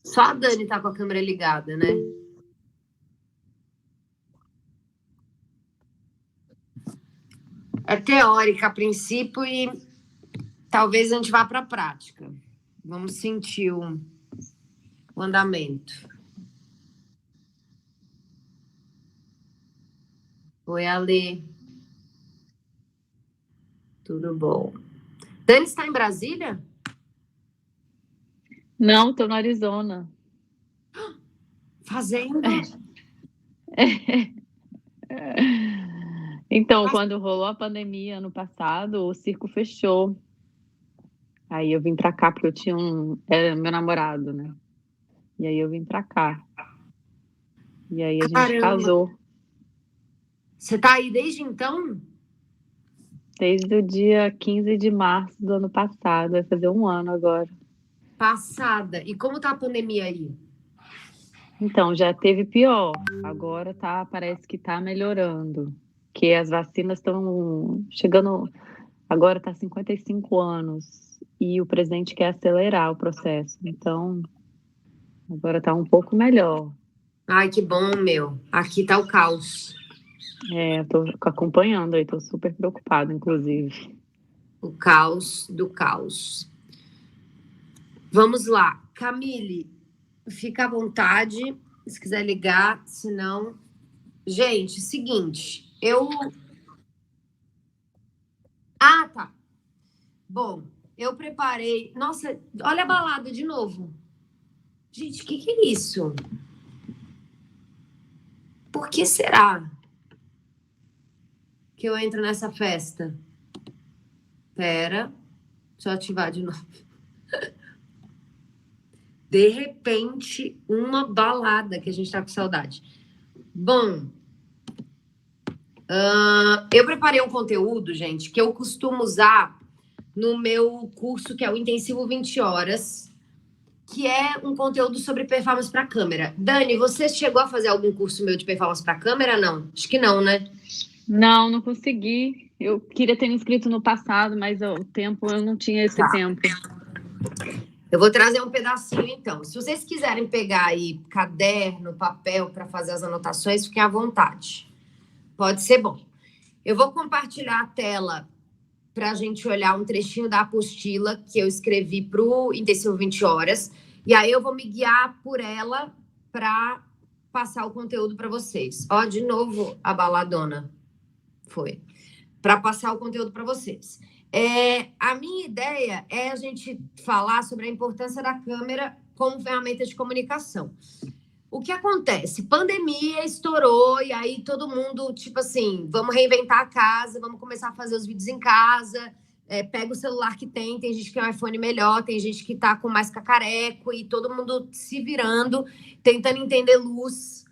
Só a Dani tá com a câmera ligada, né? É teórica a princípio e talvez a gente vá para a prática. Vamos sentir o andamento. Oi, Ale. Tudo bom? Dani está em Brasília? Não, estou no Arizona. Fazendo? Então, quando rolou a pandemia ano passado, o circo fechou. Aí eu vim para cá porque eu tinha era meu namorado, né? E aí eu vim para cá. E aí a gente casou. Você tá aí desde então? Desde o dia 15 de março do ano passado, vai fazer um ano agora. Passada. E como tá a pandemia aí? Então, já teve pior. Agora parece que tá melhorando. Que as vacinas estão chegando. Agora tá 55 anos. E o presidente quer acelerar o processo. Então, agora tá um pouco melhor. Ai, que bom, meu. Aqui tá o caos. Eu tô acompanhando aí, tô super preocupada, inclusive. O caos do caos. Vamos lá. Camille, fica à vontade, se quiser ligar, senão... Gente, seguinte, Ah, tá. Bom, eu preparei... Nossa, olha a balada de novo. Gente, o que é isso? Por que será que eu entro nessa festa? Pera, deixa eu ativar de novo. De repente, uma balada que a gente tá com saudade. Bom, eu preparei um conteúdo, gente, que eu costumo usar no meu curso, que é o Intensivo 20 Horas, que é um conteúdo sobre performance para câmera. Dani, você chegou a fazer algum curso meu de performance para câmera? Não? Acho que não, né? Não consegui. Eu queria ter me inscrito no passado, mas o tempo, eu não tinha esse tempo. Eu vou trazer um pedacinho, então. Se vocês quiserem pegar aí caderno, papel para fazer as anotações, fiquem à vontade. Pode ser bom. Eu vou compartilhar a tela para a gente olhar um trechinho da apostila que eu escrevi para o Intensivo 20 Horas. E aí eu vou me guiar por ela para passar o conteúdo para vocês. Ó, de novo a baladona. Foi. Para passar o conteúdo para vocês. A minha ideia é a gente falar sobre a importância da câmera como ferramenta de comunicação. O que acontece? Pandemia estourou e aí todo mundo, tipo assim, vamos reinventar a casa, vamos começar a fazer os vídeos em casa, pega o celular que tem gente que tem um iPhone melhor, tem gente que tá com mais cacareco e todo mundo se virando, tentando entender luz.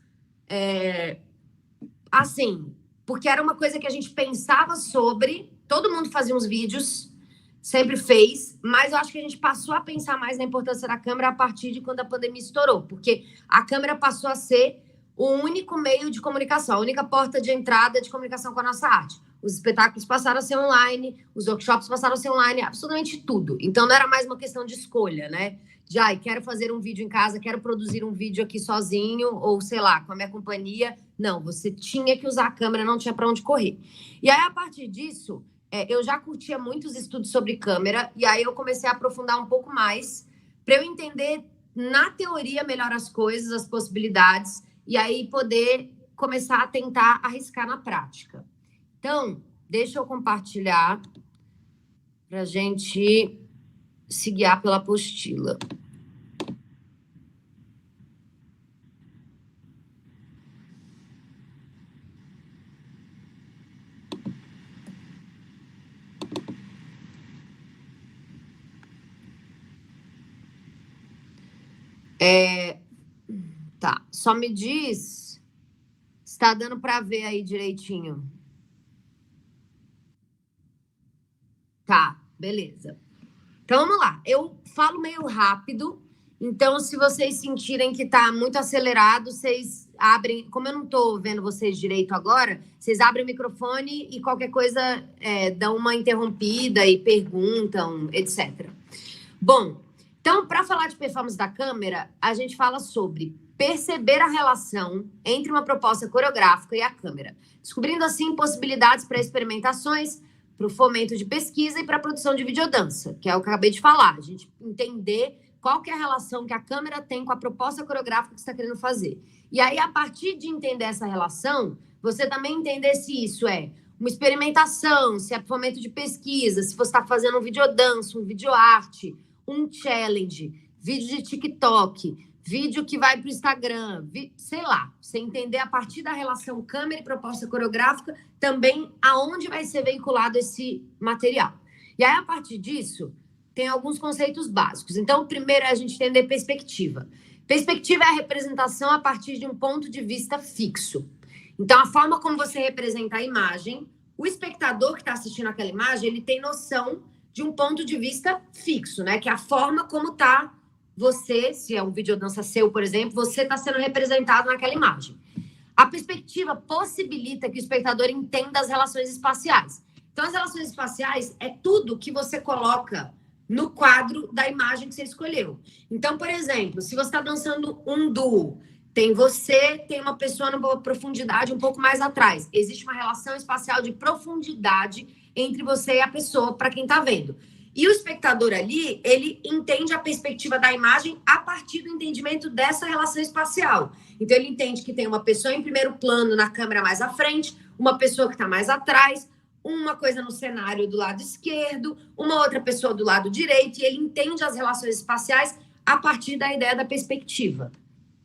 Assim, porque era uma coisa que a gente pensava sobre, todo mundo fazia uns vídeos, sempre fez, mas eu acho que a gente passou a pensar mais na importância da câmera a partir de quando a pandemia estourou, porque a câmera passou a ser o único meio de comunicação, a única porta de entrada de comunicação com a nossa arte. Os espetáculos passaram a ser online, os workshops passaram a ser online, absolutamente tudo. Então não era mais uma questão de escolha, né? Já, quero fazer um vídeo em casa, quero produzir um vídeo aqui sozinho, ou sei lá, com a minha companhia. Não, você tinha que usar a câmera, não tinha para onde correr. E aí, a partir disso, eu já curtia muitos estudos sobre câmera, e aí eu comecei a aprofundar um pouco mais, para eu entender na teoria melhor as coisas, as possibilidades, e aí poder começar a tentar arriscar na prática. Então, deixa eu compartilhar para a gente se guiar pela apostila. Tá, só me diz se tá dando para ver aí direitinho. Tá, beleza. Então vamos lá. Eu falo meio rápido, então se vocês sentirem que tá muito acelerado, vocês abrem. Como eu não tô vendo vocês direito agora, vocês abrem o microfone e qualquer coisa dão uma interrompida e perguntam, etc. Bom, Então, para falar de performance da câmera, a gente fala sobre perceber a relação entre uma proposta coreográfica e a câmera, descobrindo assim possibilidades para experimentações, para o fomento de pesquisa e para a produção de videodança, que é o que eu acabei de falar. A gente entender qual que é a relação que a câmera tem com a proposta coreográfica que você está querendo fazer. E aí, a partir de entender essa relação, você também entender se isso é uma experimentação, se é fomento de pesquisa, se você está fazendo um videodança, um videoarte, um challenge, vídeo de TikTok, vídeo que vai para o Instagram, sei lá, você entender a partir da relação câmera e proposta coreográfica também aonde vai ser veiculado esse material. E aí, a partir disso, tem alguns conceitos básicos. Então, o primeiro é a gente entender perspectiva. Perspectiva é a representação a partir de um ponto de vista fixo. Então, a forma como você representa a imagem, o espectador que está assistindo aquela imagem, ele tem noção de um ponto de vista fixo, né? Que é a forma como está você, se é um videodança seu, por exemplo, você está sendo representado naquela imagem. A perspectiva possibilita que o espectador entenda as relações espaciais. Então, as relações espaciais é tudo que você coloca no quadro da imagem que você escolheu. Então, por exemplo, se você está dançando um duo, tem você, tem uma pessoa numa profundidade um pouco mais atrás. Existe uma relação espacial de profundidade entre você e a pessoa, para quem está vendo. E o espectador ali, ele entende a perspectiva da imagem a partir do entendimento dessa relação espacial. Então, ele entende que tem uma pessoa em primeiro plano na câmera mais à frente, uma pessoa que está mais atrás, uma coisa no cenário do lado esquerdo, uma outra pessoa do lado direito, e ele entende as relações espaciais a partir da ideia da perspectiva.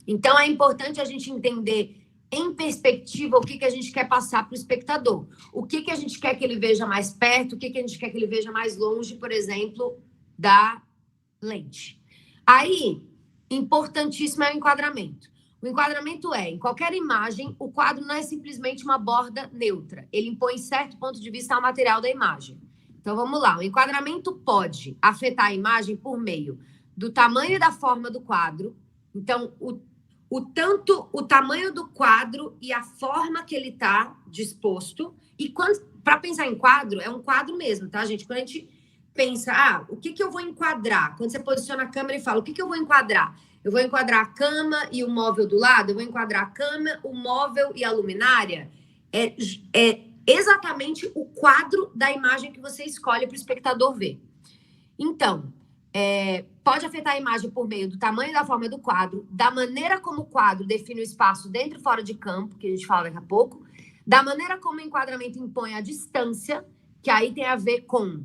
Então, é importante a gente entender em perspectiva o que a gente quer passar para o espectador. O que a gente quer que ele veja mais perto, o que a gente quer que ele veja mais longe, por exemplo, da lente. Aí, importantíssimo é o enquadramento. O enquadramento é, em qualquer imagem, o quadro não é simplesmente uma borda neutra. Ele impõe certo ponto de vista ao material da imagem. Então, vamos lá. O enquadramento pode afetar a imagem por meio do tamanho e da forma do quadro. Então, tanto o tamanho do quadro e a forma que ele está disposto. E para pensar em quadro, é um quadro mesmo, tá, gente? Quando a gente pensa, o que eu vou enquadrar? Quando você posiciona a câmera e fala, o que eu vou enquadrar? Eu vou enquadrar a cama e o móvel do lado? Eu vou enquadrar a cama, o móvel e a luminária? É exatamente o quadro da imagem que você escolhe para o espectador ver. Então, pode afetar a imagem por meio do tamanho e da forma do quadro, da maneira como o quadro define o espaço dentro e fora de campo, que a gente fala daqui a pouco, da maneira como o enquadramento impõe a distância, que aí tem a ver com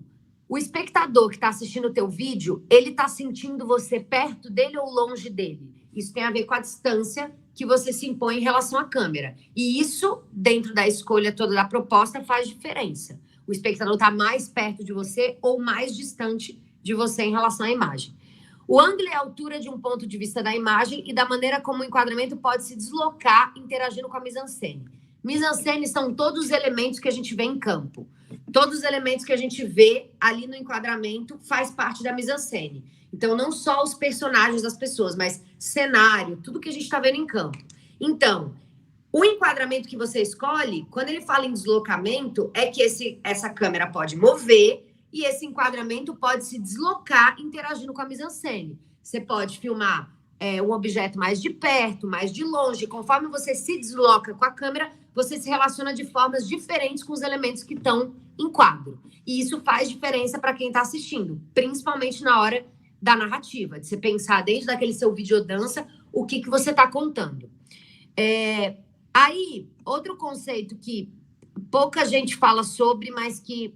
o espectador que está assistindo o teu vídeo, ele está sentindo você perto dele ou longe dele. Isso tem a ver com a distância que você se impõe em relação à câmera. E isso, dentro da escolha toda da proposta, faz diferença. O espectador está mais perto de você ou mais distante de você em relação à imagem. O ângulo é a altura de um ponto de vista da imagem e da maneira como o enquadramento pode se deslocar interagindo com a mise-en-scène. Mise-en-scène são todos os elementos que a gente vê em campo. Todos os elementos que a gente vê ali no enquadramento faz parte da mise-en-scène. Então, não só os personagens das pessoas, mas cenário, tudo que a gente está vendo em campo. Então, o enquadramento que você escolhe, quando ele fala em deslocamento, é que essa câmera pode mover e esse enquadramento pode se deslocar interagindo com a mise-en-scène. Você pode filmar um objeto mais de perto, mais de longe. Conforme você se desloca com a câmera, você se relaciona de formas diferentes com os elementos que estão em quadro. E isso faz diferença para quem está assistindo, principalmente na hora da narrativa, de você pensar dentro daquele seu videodança o que você está contando. Aí, outro conceito que pouca gente fala sobre, mas que,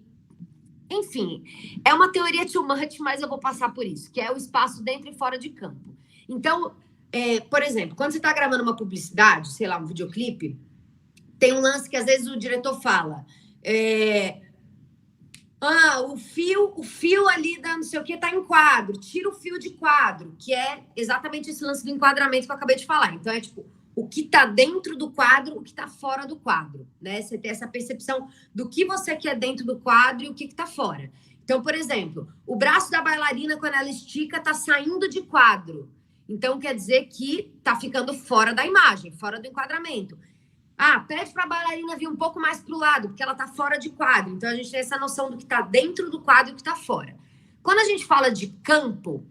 enfim, é uma teoria too much, mas eu vou passar por isso, que é o espaço dentro e fora de campo. Então, por exemplo, quando você está gravando uma publicidade, sei lá, um videoclipe, tem um lance que às vezes o diretor fala, o fio ali da não sei o que tá em quadro, tira o fio de quadro, que é exatamente esse lance do enquadramento que eu acabei de falar. Então, é tipo, o que tá dentro do quadro, o que tá fora do quadro, né? Você tem essa percepção do que você quer dentro do quadro e o que tá fora. Então, por exemplo, o braço da bailarina, quando ela estica, tá saindo de quadro. Então, quer dizer que tá ficando fora da imagem, fora do enquadramento. Pede para a bailarina vir um pouco mais para o lado, porque ela está fora de quadro. Então, a gente tem essa noção do que está dentro do quadro e o que está fora. Quando a gente fala de campo,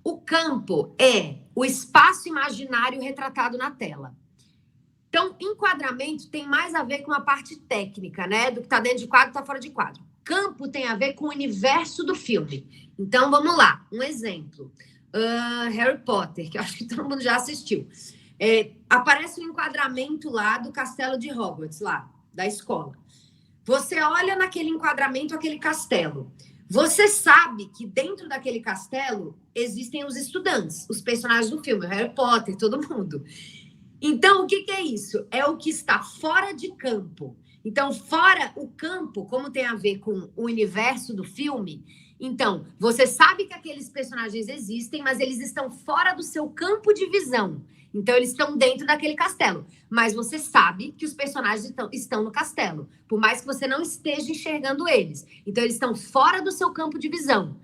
O campo é o espaço imaginário retratado na tela. Então, enquadramento tem mais a ver com a parte técnica, né? Do que está dentro de quadro, está fora de quadro. Campo tem a ver com o universo do filme. Então, vamos lá. Um exemplo. Harry Potter, que eu acho que todo mundo já assistiu. Aparece um enquadramento lá do castelo de Hogwarts, lá, da escola. Você olha naquele enquadramento, aquele castelo. Você sabe que dentro daquele castelo existem os estudantes, os personagens do filme, o Harry Potter, todo mundo. Então, o que é isso? É o que está fora de campo. Então, fora o campo, como tem a ver com o universo do filme, então, você sabe que aqueles personagens existem, mas eles estão fora do seu campo de visão. Então, eles estão dentro daquele castelo. Mas você sabe que os personagens estão no castelo, por mais que você não esteja enxergando eles. Então, eles estão fora do seu campo de visão,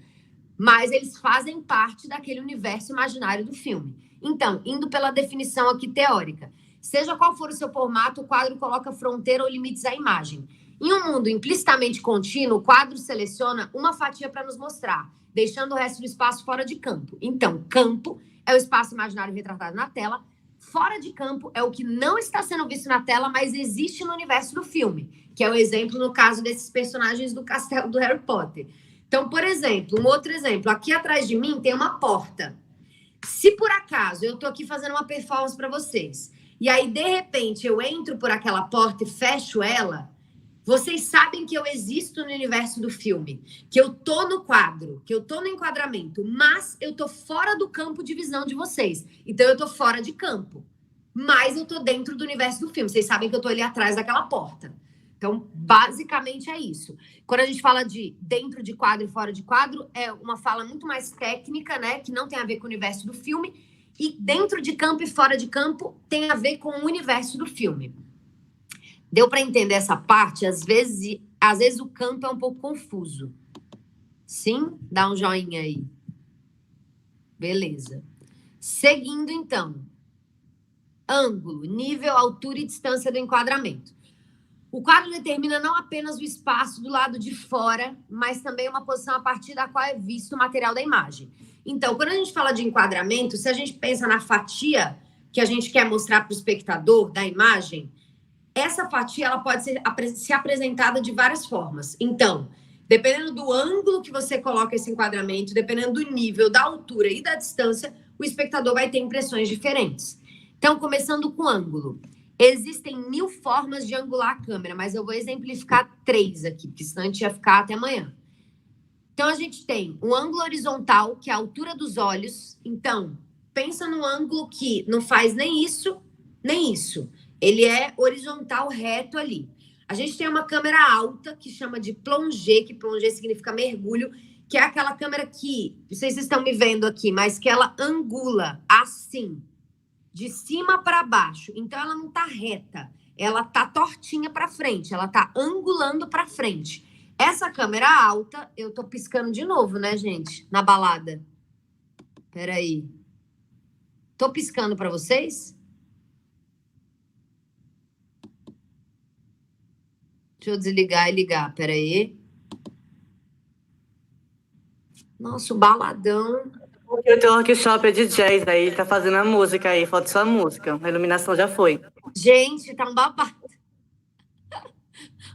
mas eles fazem parte daquele universo imaginário do filme. Então, indo pela definição aqui teórica, seja qual for o seu formato, o quadro coloca fronteira ou limites à imagem. Em um mundo implicitamente contínuo, o quadro seleciona uma fatia para nos mostrar, deixando o resto do espaço fora de campo. Então, campo é o espaço imaginário retratado na tela, fora de campo é o que não está sendo visto na tela, mas existe no universo do filme, que é o exemplo no caso desses personagens do castelo do Harry Potter. Então, por exemplo, um outro exemplo, aqui atrás de mim tem uma porta. Se por acaso eu estou aqui fazendo uma performance para vocês, e aí, de repente, eu entro por aquela porta e fecho ela, vocês sabem que eu existo no universo do filme, que eu tô no quadro, que eu tô no enquadramento, mas eu tô fora do campo de visão de vocês. Então, eu tô fora de campo, mas eu tô dentro do universo do filme. Vocês sabem que eu tô ali atrás daquela porta. Então, basicamente é isso. Quando a gente fala de dentro de quadro e fora de quadro, é uma fala muito mais técnica, né? Que não tem a ver com o universo do filme. E dentro de campo e fora de campo tem a ver com o universo do filme. Deu para entender essa parte? Às vezes o campo é um pouco confuso. Sim? Dá um joinha aí. Beleza. Seguindo, então. Ângulo, nível, altura e distância do enquadramento. O quadro determina não apenas o espaço do lado de fora, mas também uma posição a partir da qual é visto o material da imagem. Então, quando a gente fala de enquadramento, se a gente pensa na fatia que a gente quer mostrar para o espectador da imagem, essa fatia ela pode ser apresentada de várias formas. Então, dependendo do ângulo que você coloca esse enquadramento, dependendo do nível, da altura e da distância, o espectador vai ter impressões diferentes. Então, começando com ângulo. Existem 1000 formas de angular a câmera, mas eu vou exemplificar 3 aqui, porque senão a gente ia ficar até amanhã. Então, a gente tem um ângulo horizontal, que é a altura dos olhos. Então, pensa num ângulo que não faz nem isso, nem isso. Ele é horizontal, reto ali. A gente tem uma câmera alta, que chama de plongé, que plongé significa mergulho, que é aquela câmera que, não sei se vocês estão me vendo aqui, mas que ela angula assim, de cima para baixo. Então, ela não está reta, ela está tortinha para frente, ela está angulando para frente. Essa câmera alta, eu tô piscando de novo, né, gente? Na balada. Peraí. Tô piscando para vocês? Deixa eu desligar e ligar, peraí. Nossa, o baladão. Porque o teu workshop é de jazz, aí tá fazendo a música aí, falta só a música. A iluminação já foi. Gente, tá um babado.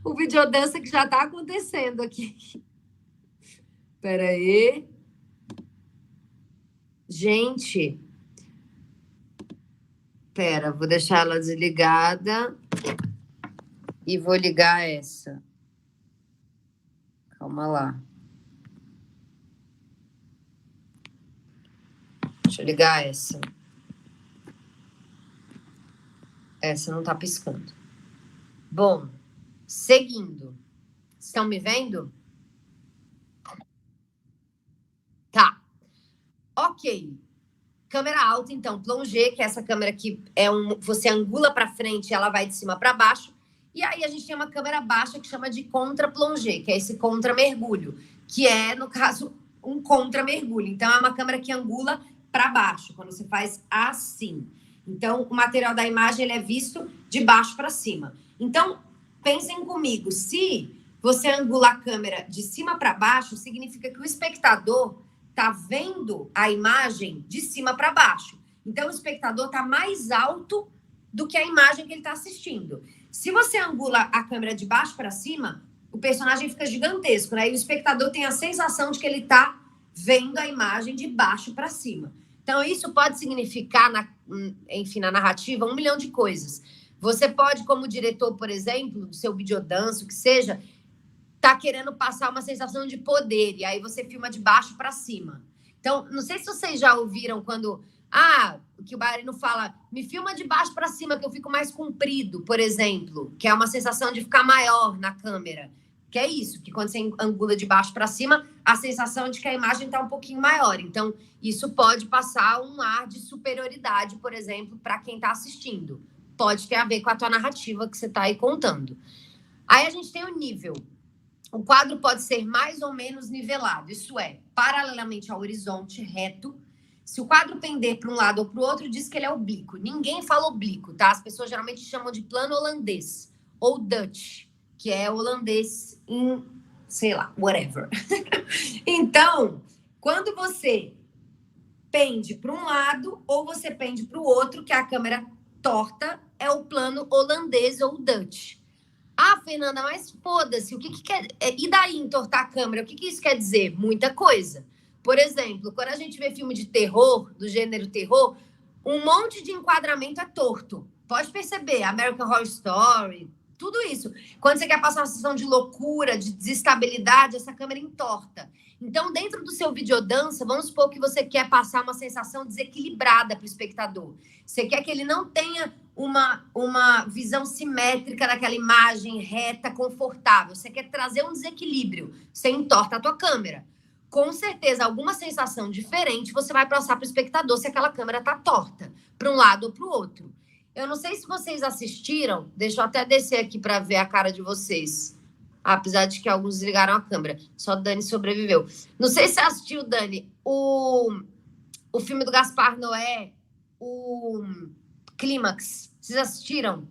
O videodança que já tá acontecendo aqui. Peraí. Gente. Pera, vou deixar ela desligada. E vou ligar essa. Calma lá. Deixa eu ligar essa. Essa não tá piscando. Bom, seguindo. Estão me vendo? Tá. Ok. Câmera alta, então, plongé, que é essa câmera que você angula para frente e ela vai de cima para baixo. E aí a gente tem uma câmera baixa que chama de contra-plongé, que é esse contra-mergulho, que é, no caso, um contra-mergulho. Então, é uma câmera que angula para baixo, quando você faz assim. Então, o material da imagem ele é visto de baixo para cima. Então, pensem comigo, se você angula a câmera de cima para baixo, significa que o espectador está vendo a imagem de cima para baixo. Então, o espectador está mais alto do que a imagem que ele está assistindo. Se você angula a câmera de baixo para cima, o personagem fica gigantesco, né? E o espectador tem a sensação de que ele está vendo a imagem de baixo para cima. Então, isso pode significar, na narrativa, 1 milhão de coisas. Você pode, como diretor, por exemplo, do seu videodanço, que seja, tá querendo passar uma sensação de poder, e aí você filma de baixo para cima. Então, não sei se vocês já ouviram quando... que o bailarino fala, me filma de baixo para cima, que eu fico mais comprido, por exemplo, que é uma sensação de ficar maior na câmera. Que é isso, que quando você angula de baixo para cima, a sensação de que a imagem está um pouquinho maior. Então, isso pode passar um ar de superioridade, por exemplo, para quem está assistindo. Pode ter a ver com a tua narrativa que você está aí contando. Aí a gente tem o nível. O quadro pode ser mais ou menos nivelado. Isso é, paralelamente ao horizonte, reto. Se o quadro pender para um lado ou para o outro, diz que ele é oblíquo. Ninguém fala oblíquo, tá? As pessoas geralmente chamam de plano holandês ou Dutch, que é holandês em, sei lá, whatever. Então, quando você pende para um lado ou você pende para o outro, que é a câmera torta, é o plano holandês ou Dutch. Fernanda, mas foda-se, o que quer... E daí entortar a câmera? O que isso quer dizer? Muita coisa. Por exemplo, quando a gente vê filme de terror, do gênero terror, um monte de enquadramento é torto. Pode perceber, American Horror Story, tudo isso. Quando você quer passar uma sensação de loucura, de desestabilidade, essa câmera entorta. Então, dentro do seu videodança, vamos supor que você quer passar uma sensação desequilibrada para o espectador. Você quer que ele não tenha uma visão simétrica daquela imagem reta, confortável. Você quer trazer um desequilíbrio. Você entorta a tua câmera. Com certeza, alguma sensação diferente você vai passar para o espectador se aquela câmera está torta, para um lado ou para o outro. Eu não sei se vocês assistiram, deixa eu até descer aqui para ver a cara de vocês. Apesar de que alguns desligaram a câmera. Só Dani sobreviveu. Não sei se você assistiu, Dani, o filme do Gaspar Noé, o Clímax. Vocês assistiram?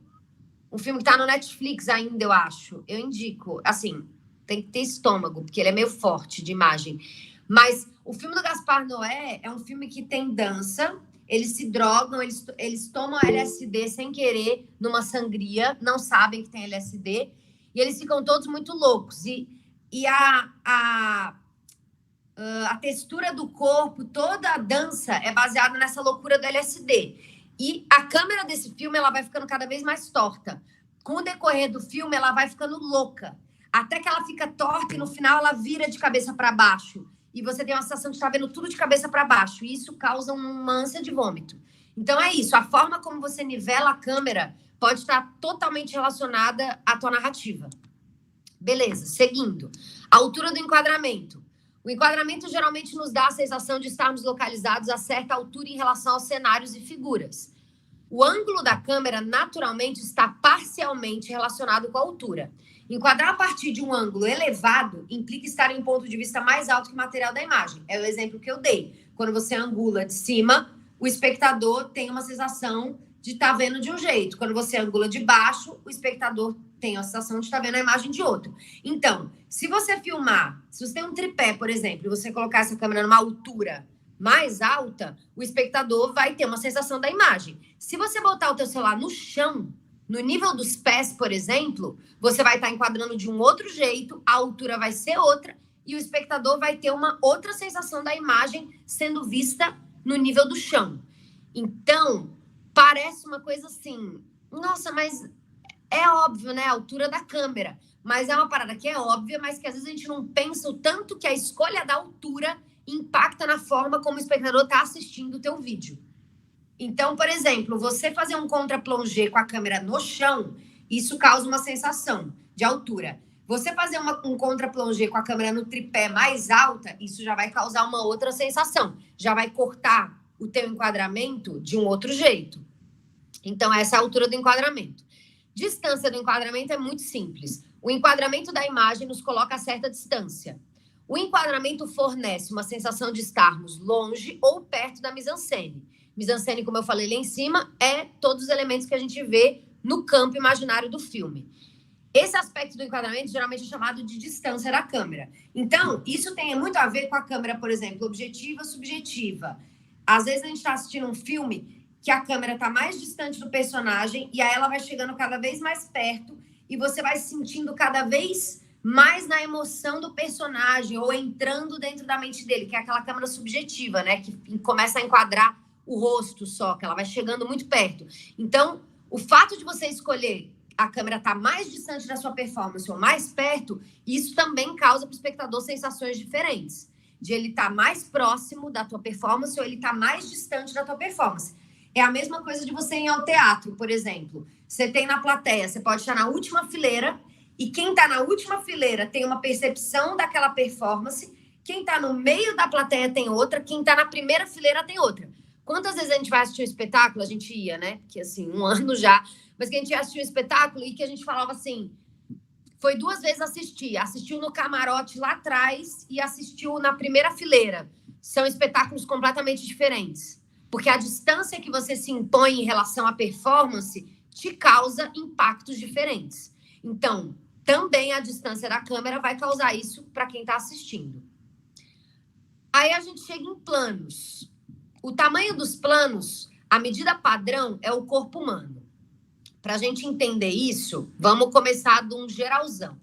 Um filme que tá no Netflix ainda, eu acho. Eu indico. Assim, tem que ter estômago, porque ele é meio forte de imagem. Mas o filme do Gaspar Noé é um filme que tem dança, eles se drogam, eles tomam LSD sem querer numa sangria, não sabem que tem LSD, e eles ficam todos muito loucos. E a textura do corpo, toda a dança é baseada nessa loucura do LSD. E a câmera desse filme, ela vai ficando cada vez mais torta. Com o decorrer do filme, ela vai ficando louca. Até que ela fica torta e no final ela vira de cabeça para baixo. E você tem uma sensação de estar vendo tudo de cabeça para baixo. E isso causa uma ânsia de vômito. Então é isso. A forma como você nivela a câmera pode estar totalmente relacionada à tua narrativa. Beleza, seguindo. A altura do enquadramento. O enquadramento geralmente nos dá a sensação de estarmos localizados a certa altura em relação aos cenários e figuras. O ângulo da câmera, naturalmente, está parcialmente relacionado com a altura. Enquadrar a partir de um ângulo elevado implica estar em um ponto de vista mais alto que o material da imagem. É o exemplo que eu dei. Quando você angula de cima, o espectador tem uma sensação de estar vendo de um jeito. Quando você angula de baixo, o espectador tem a sensação de estar vendo a imagem de outro. Então, se você filmar, se você tem um tripé, por exemplo, e você colocar essa câmera numa altura mais alta, o espectador vai ter uma sensação da imagem. Se você botar o teu celular no chão, no nível dos pés, por exemplo, você vai estar enquadrando de um outro jeito, a altura vai ser outra, e o espectador vai ter uma outra sensação da imagem sendo vista no nível do chão. Então, parece uma coisa assim, nossa, mas é óbvio, né? A altura da câmera. Mas é uma parada que é óbvia, mas que às vezes a gente não pensa o tanto que a escolha da altura impacta na forma como o espectador está assistindo o teu vídeo. Então, por exemplo, você fazer um contra-plongé com a câmera no chão, isso causa uma sensação de altura. Você fazer um contra-plongé com a câmera no tripé mais alta, isso já vai causar uma outra sensação. Já vai cortar o teu enquadramento de um outro jeito. Então, essa é a altura do enquadramento. Distância do enquadramento é muito simples. O enquadramento da imagem nos coloca a certa distância. O enquadramento fornece uma sensação de estarmos longe ou perto da mise-en-scène. Mise-en-scène, como eu falei lá em cima, é todos os elementos que a gente vê no campo imaginário do filme. Esse aspecto do enquadramento geralmente é chamado de distância da câmera. Então, isso tem muito a ver com a câmera, por exemplo, objetiva, subjetiva. Às vezes a gente está assistindo um filme que a câmera está mais distante do personagem e aí ela vai chegando cada vez mais perto e você vai se sentindo cada vez mais na emoção do personagem ou entrando dentro da mente dele, que é aquela câmera subjetiva, né? Que começa a enquadrar o rosto só, que ela vai chegando muito perto. Então, o fato de você escolher a câmera estar mais distante da sua performance ou mais perto, isso também causa para o espectador sensações diferentes. De ele estar mais próximo da tua performance ou ele estar mais distante da tua performance. É a mesma coisa de você ir ao teatro, por exemplo. Você tem na plateia, você pode estar na última fileira e quem está na última fileira tem uma percepção daquela performance, quem está no meio da plateia tem outra, quem está na primeira fileira tem outra. Quantas vezes a gente vai assistir um espetáculo? A gente ia, né? Porque, assim, 1 ano já. Mas que a gente ia assistir um espetáculo e que a gente falava assim... Foi 2 vezes assistir. Assistiu no camarote lá atrás e assistiu na primeira fileira. São espetáculos completamente diferentes. Porque a distância que você se impõe em relação à performance te causa impactos diferentes. Então, também a distância da câmera vai causar isso para quem está assistindo. Aí a gente chega em planos. O tamanho dos planos, a medida padrão é o corpo humano. Para a gente entender isso, vamos começar de um geralzão.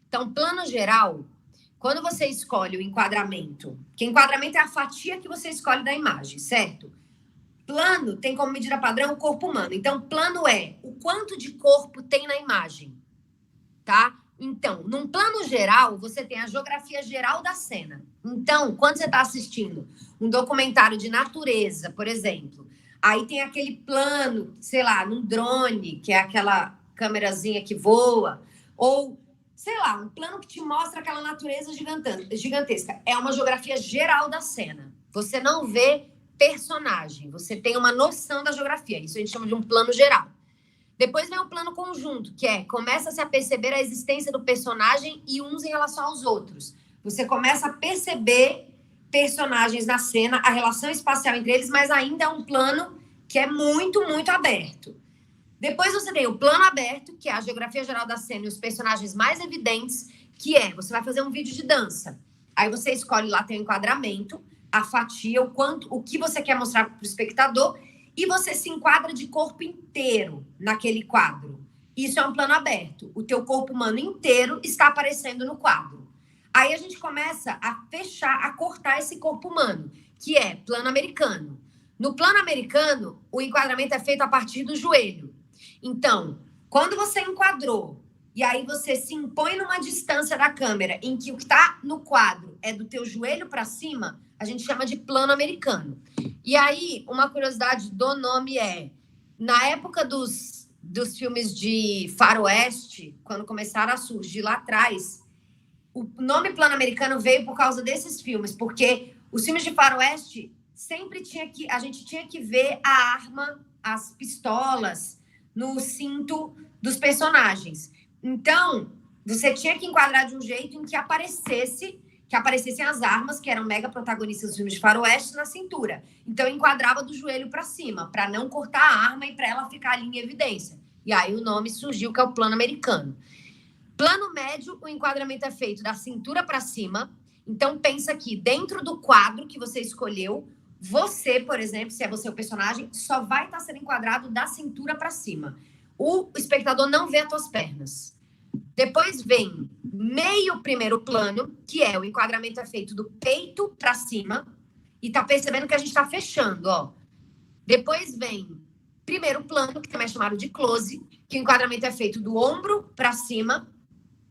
Então, plano geral, quando você escolhe o enquadramento, que enquadramento é a fatia que você escolhe da imagem, certo? Plano tem como medida padrão o corpo humano. Então, plano é o quanto de corpo tem na imagem, tá? Então, num plano geral, você tem a geografia geral da cena. Então, quando você está assistindo um documentário de natureza, por exemplo, aí tem aquele plano, sei lá, num drone, que é aquela câmerazinha que voa, ou, sei lá, um plano que te mostra aquela natureza gigantesca. É uma geografia geral da cena. Você não vê personagem, você tem uma noção da geografia. Isso a gente chama de um plano geral. Depois vem o plano conjunto, que começa-se a perceber a existência do personagem e uns em relação aos outros. Você começa a perceber personagens na cena, a relação espacial entre eles, mas ainda é um plano que é muito, muito aberto. Depois você tem o plano aberto, que é a geografia geral da cena e os personagens mais evidentes, que você vai fazer um vídeo de dança. Aí você escolhe lá, tem o enquadramento, a fatia, o que você quer mostrar para o espectador, e você se enquadra de corpo inteiro naquele quadro. Isso é um plano aberto. O teu corpo humano inteiro está aparecendo no quadro. Aí a gente começa a fechar, a cortar esse corpo humano, que é plano americano. No plano americano, o enquadramento é feito a partir do joelho. Então, quando você enquadrou, e aí você se impõe numa distância da câmera em que o que está no quadro é do teu joelho para cima, a gente chama de plano americano. E aí, uma curiosidade do nome na época dos filmes de faroeste, quando começaram a surgir lá atrás, o nome plano americano veio por causa desses filmes, porque os filmes de faroeste sempre a gente tinha que ver a arma, as pistolas no cinto dos personagens. Então, você tinha que enquadrar de um jeito em que aparecessem as armas, que eram mega protagonistas dos filmes de faroeste, na cintura. Então, enquadrava do joelho para cima, para não cortar a arma e para ela ficar ali em evidência. E aí o nome surgiu, que é o plano americano. Plano médio, o enquadramento é feito da cintura para cima. Então, pensa aqui, dentro do quadro que você escolheu, você, por exemplo, se é você o personagem, só vai estar sendo enquadrado da cintura para cima. O espectador não vê as tuas pernas. Depois vem meio primeiro plano, que o enquadramento é feito do peito para cima. E tá percebendo que a gente está fechando, ó. Depois vem primeiro plano, que também é chamado de close, que o enquadramento é feito do ombro para cima.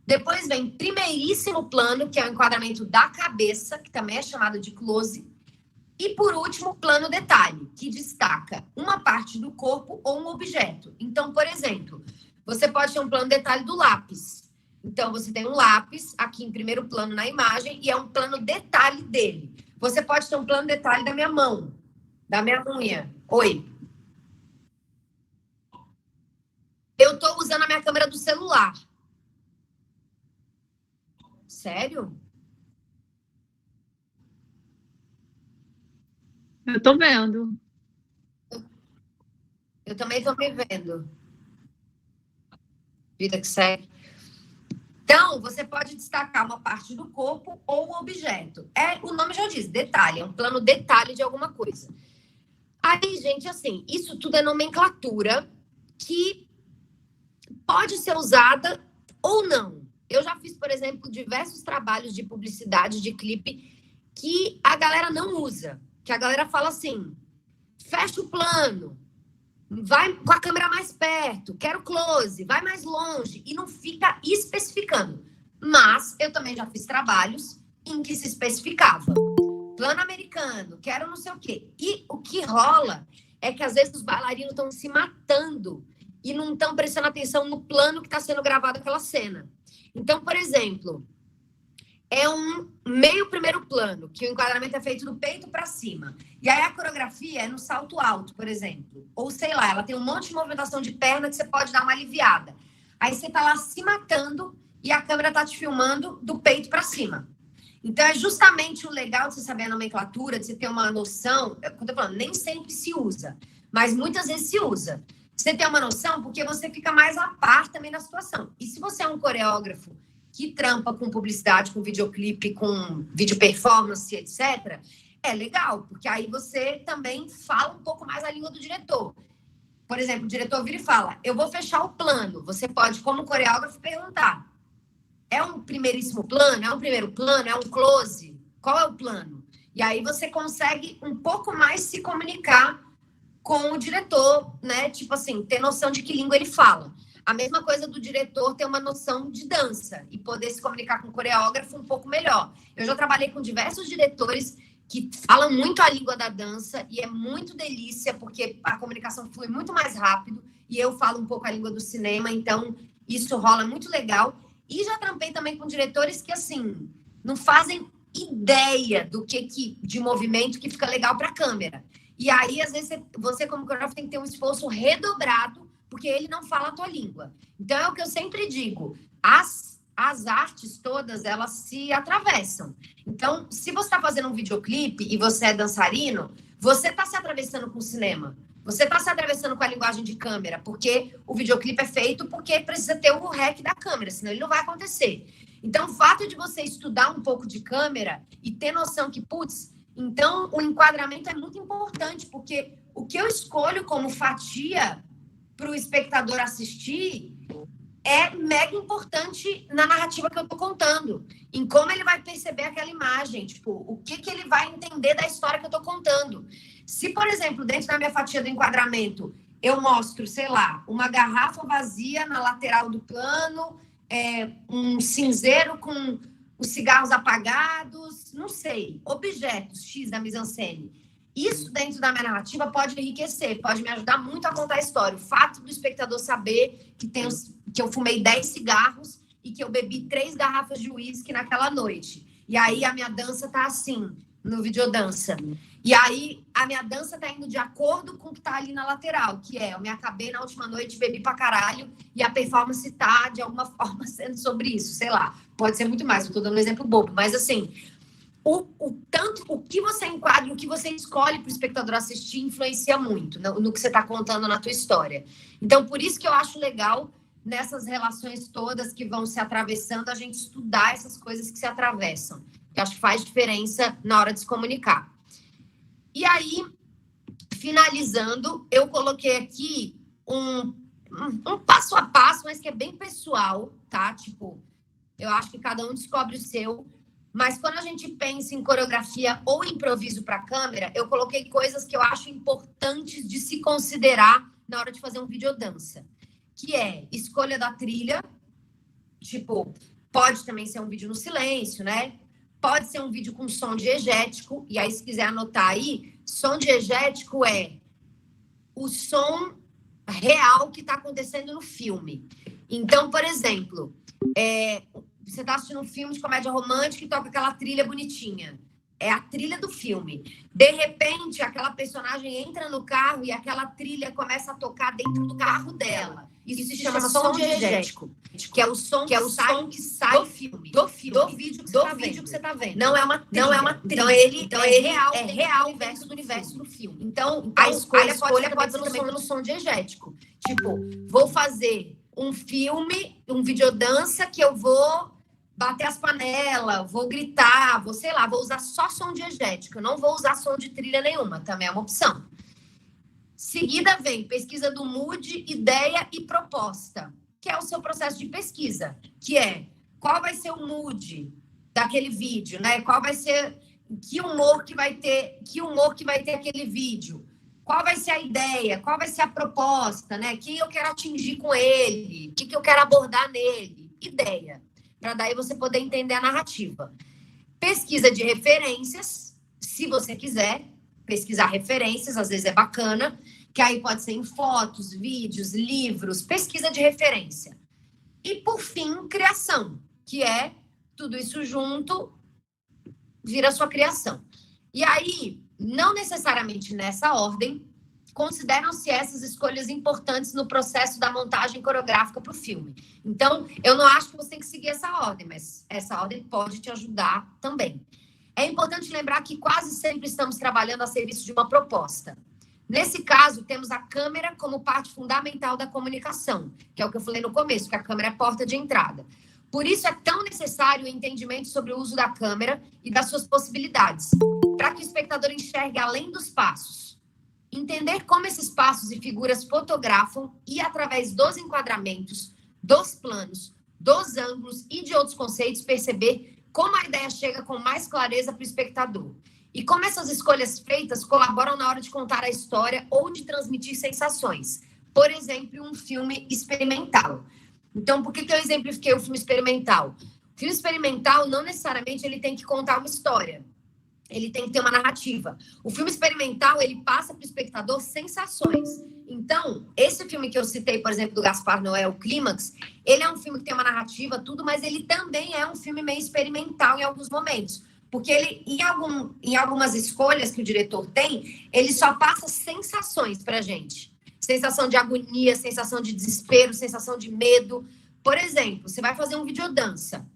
Depois vem primeiríssimo plano, que é o enquadramento da cabeça, que também é chamado de close. E, por último, plano detalhe, que destaca uma parte do corpo ou um objeto. Então, por exemplo, você pode ter um plano detalhe do lápis. Então, você tem um lápis aqui em primeiro plano na imagem e é um plano detalhe dele. Você pode ter um plano detalhe da minha mão, da minha unha. Oi. Eu estou usando a minha câmera do celular. Sério? Eu tô vendo. Eu também estou me vendo. Vida que segue. Então, você pode destacar uma parte do corpo ou o objeto. O nome já diz, detalhe, é um plano detalhe de alguma coisa. Aí, gente, assim, isso tudo é nomenclatura que pode ser usada ou não. Eu já fiz, por exemplo, diversos trabalhos de publicidade, de clipe, que a galera não usa. Que a galera fala assim, fecha o plano, vai com a câmera mais perto, quero close, vai mais longe, e não fica especificando. Mas eu também já fiz trabalhos em que se especificava. Plano americano, quero não sei o quê. E o que rola é que, às vezes, os bailarinos estão se matando e não estão prestando atenção no plano que está sendo gravado aquela cena. Então, por exemplo, é um meio primeiro plano, que o enquadramento é feito do peito para cima. E aí a coreografia é no salto alto, por exemplo. Ou, sei lá, ela tem um monte de movimentação de perna que você pode dar uma aliviada. Aí você está lá se matando e a câmera está te filmando do peito para cima. Então, é justamente o legal de você saber a nomenclatura, de você ter uma noção. Quando eu tô falando, nem sempre se usa, mas muitas vezes se usa. Você tem uma noção porque você fica mais a par também da situação. E se você é um coreógrafo que trampa com publicidade, com videoclipe, com vídeo performance, etc., é legal, porque aí você também fala um pouco mais a língua do diretor. Por exemplo, o diretor vira e fala, eu vou fechar o plano. Você pode, como coreógrafo, perguntar, é um primeiríssimo plano? É um primeiro plano? É um close? Qual é o plano? E aí você consegue um pouco mais se comunicar com o diretor, né? Tipo assim, ter noção de que língua ele fala. A mesma coisa do diretor ter uma noção de dança e poder se comunicar com o coreógrafo um pouco melhor. Eu já trabalhei com diversos diretores que falam muito a língua da dança e é muito delícia, porque a comunicação flui muito mais rápido e eu falo um pouco a língua do cinema, então isso rola muito legal. E já trampei também com diretores que, assim, não fazem ideia do que de movimento que fica legal para a câmera. E aí, às vezes, você como coreógrafo tem que ter um esforço redobrado, porque ele não fala a tua língua. Então, é o que eu sempre digo. As artes todas, elas se atravessam. Então, se você está fazendo um videoclipe e você é dançarino, você está se atravessando com o cinema. Você está se atravessando com a linguagem de câmera, porque o videoclipe é feito porque precisa ter o rec da câmera, senão ele não vai acontecer. Então, o fato de você estudar um pouco de câmera e ter noção que, putz, então o enquadramento é muito importante, porque o que eu escolho como fatia para o espectador assistir é mega importante na narrativa que eu estou contando, em como ele vai perceber aquela imagem, tipo, o que ele vai entender da história que eu estou contando. Se, por exemplo, dentro da minha fatia do enquadramento, eu mostro, sei lá, uma garrafa vazia na lateral do plano, um cinzeiro com os cigarros apagados, não sei, objetos X da mise-en-scène. Isso dentro da minha narrativa pode enriquecer, pode me ajudar muito a contar a história. O fato do espectador saber que eu fumei 10 cigarros e que eu bebi 3 garrafas de uísque naquela noite. E aí a minha dança tá assim, no videodança. E aí a minha dança tá indo de acordo com o que tá ali na lateral, que eu me acabei na última noite, bebi pra caralho, e a performance tá, de alguma forma, sendo sobre isso, sei lá. Pode ser muito mais, eu tô dando um exemplo bobo, mas assim... O que você enquadra, o que você escolhe para o espectador assistir influencia muito no que você está contando na tua história. Então, por isso que eu acho legal, nessas relações todas que vão se atravessando, a gente estudar essas coisas que se atravessam. Que acho que faz diferença na hora de se comunicar. E aí, finalizando, eu coloquei aqui um passo a passo, mas que é bem pessoal, tá? Tipo, eu acho que cada um descobre o seu. Mas quando a gente pensa em coreografia ou improviso para a câmera, eu coloquei coisas que eu acho importantes de se considerar na hora de fazer um videodança. Que é escolha da trilha, tipo, pode também ser um vídeo no silêncio, né? Pode ser um vídeo com som diegético, e aí se quiser anotar aí, som diegético é o som real que está acontecendo no filme. Então, por exemplo, você está assistindo um filme de comédia romântica e toca aquela trilha bonitinha. É a trilha do filme. De repente, aquela personagem entra no carro e aquela trilha começa a tocar dentro do carro dela. Isso se chama som diegético, que é o som que sai do filme, do vídeo que você está vendo. Não é uma trilha. Então, ele é real do universo do filme. Então a escolha pode ser pelo som diegético. Tipo, vou fazer um filme, um videodança que eu vou bater as panelas, vou gritar, vou, sei lá, vou usar só som diegético, eu não vou usar som de trilha nenhuma, também é uma opção. Seguida vem pesquisa do mood, ideia e proposta, que é o seu processo de pesquisa, que é qual vai ser o mood daquele vídeo, né? Qual vai ser, que humor que vai ter aquele vídeo, qual vai ser a ideia, qual vai ser a proposta, né? Quem eu quero atingir com ele, o que eu quero abordar nele, ideia, para daí você poder entender a narrativa. Pesquisa de referências, se você quiser pesquisar referências, às vezes é bacana, que aí pode ser em fotos, vídeos, livros, pesquisa de referência. E, por fim, criação, que é tudo isso junto, vira sua criação. E aí, não necessariamente nessa ordem, consideram-se essas escolhas importantes no processo da montagem coreográfica para o filme. Então, eu não acho que você tem que seguir essa ordem, mas essa ordem pode te ajudar também. É importante lembrar que quase sempre estamos trabalhando a serviço de uma proposta. Nesse caso, temos a câmera como parte fundamental da comunicação, que é o que eu falei no começo, que a câmera é a porta de entrada. Por isso, é tão necessário o entendimento sobre o uso da câmera e das suas possibilidades, para que o espectador enxergue além dos passos. Entender como esses passos e figuras fotografam e, através dos enquadramentos, dos planos, dos ângulos e de outros conceitos, perceber como a ideia chega com mais clareza para o espectador. E como essas escolhas feitas colaboram na hora de contar a história ou de transmitir sensações. Por exemplo, um filme experimental. Então, por que eu exemplifiquei o filme experimental? O filme experimental, não necessariamente ele tem que contar uma história. Ele tem que ter uma narrativa. O filme experimental, ele passa para o espectador sensações. Então, esse filme que eu citei, por exemplo, do Gaspar Noé, o Clímax, ele é um filme que tem uma narrativa, tudo, mas ele também é um filme meio experimental em alguns momentos. Porque ele, em algumas escolhas que o diretor tem, ele só passa sensações para a gente. Sensação de agonia, sensação de desespero, sensação de medo. Por exemplo, você vai fazer um videodança.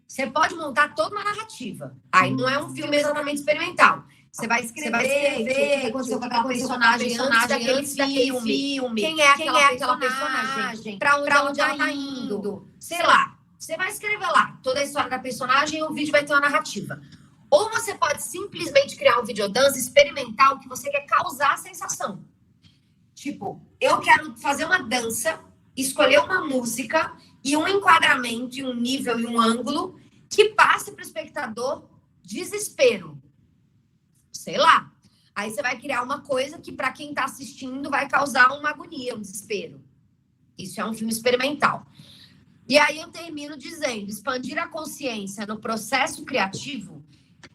Você pode montar toda uma narrativa. Aí não é um filme exatamente experimental. Você vai escrever o que aconteceu com aquela personagem antes daquele filme. Quem é aquela personagem? Para onde ela está indo? Sei lá. Você vai escrever lá toda a história da personagem e o vídeo vai ter uma narrativa. Ou você pode simplesmente criar um videodança experimental que você quer causar a sensação. Tipo, eu quero fazer uma dança, escolher uma música e um enquadramento, e um nível e um ângulo que passe para o espectador desespero. Sei lá. Aí você vai criar uma coisa que, para quem está assistindo, vai causar uma agonia, um desespero. Isso é um filme experimental. E aí eu termino dizendo, expandir a consciência no processo criativo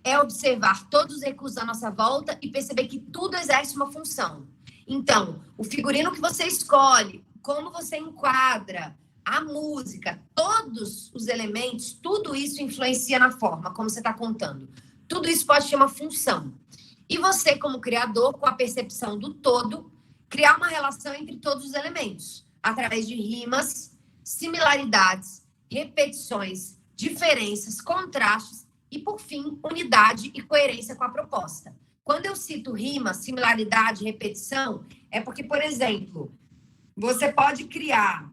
é observar todos os recursos à nossa volta e perceber que tudo exerce uma função. Então, o figurino que você escolhe, como você enquadra, a música, todos os elementos, tudo isso influencia na forma como você está contando. Tudo isso pode ter uma função. E você, como criador, com a percepção do todo, criar uma relação entre todos os elementos, através de rimas, similaridades, repetições, diferenças, contrastes e, por fim, unidade e coerência com a proposta. Quando eu cito rima, similaridade, repetição, é porque, por exemplo, você pode criar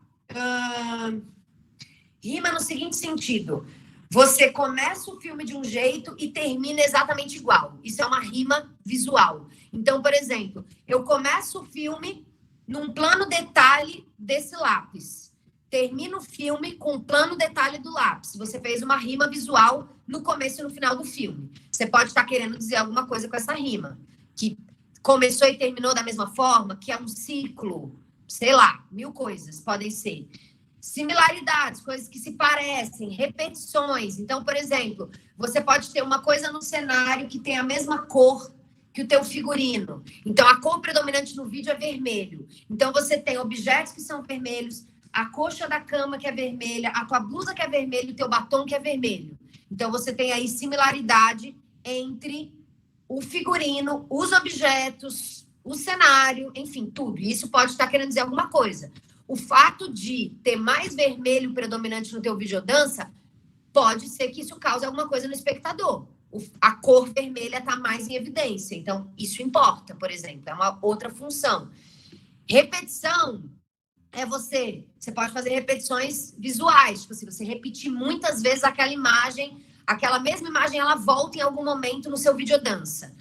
rima no seguinte sentido: você começa o filme de um jeito e termina exatamente igual. Isso é uma rima visual. Então, por exemplo, eu começo o filme num plano detalhe desse lápis. Termino o filme com um plano detalhe do lápis. Você fez uma rima visual no começo e no final do filme. Você pode estar querendo dizer alguma coisa com essa rima. Que começou e terminou da mesma forma, que é um ciclo. Sei lá, 1000 coisas podem ser. Similaridades, coisas que se parecem, repetições. Então, por exemplo, você pode ter uma coisa no cenário que tem a mesma cor que o teu figurino. Então, a cor predominante no vídeo é vermelho. Então, você tem objetos que são vermelhos, a coxa da cama que é vermelha, a tua blusa que é vermelha e o teu batom que é vermelho. Então, você tem aí similaridade entre o figurino, os objetos, o cenário, enfim, tudo. Isso pode estar querendo dizer alguma coisa. O fato de ter mais vermelho predominante no teu videodança pode ser que isso cause alguma coisa no espectador. A cor vermelha está mais em evidência. Então, isso importa, por exemplo. É uma outra função. Repetição você pode fazer repetições visuais, tipo assim, você repetir muitas vezes aquela imagem, aquela mesma imagem, ela volta em algum momento no seu videodança.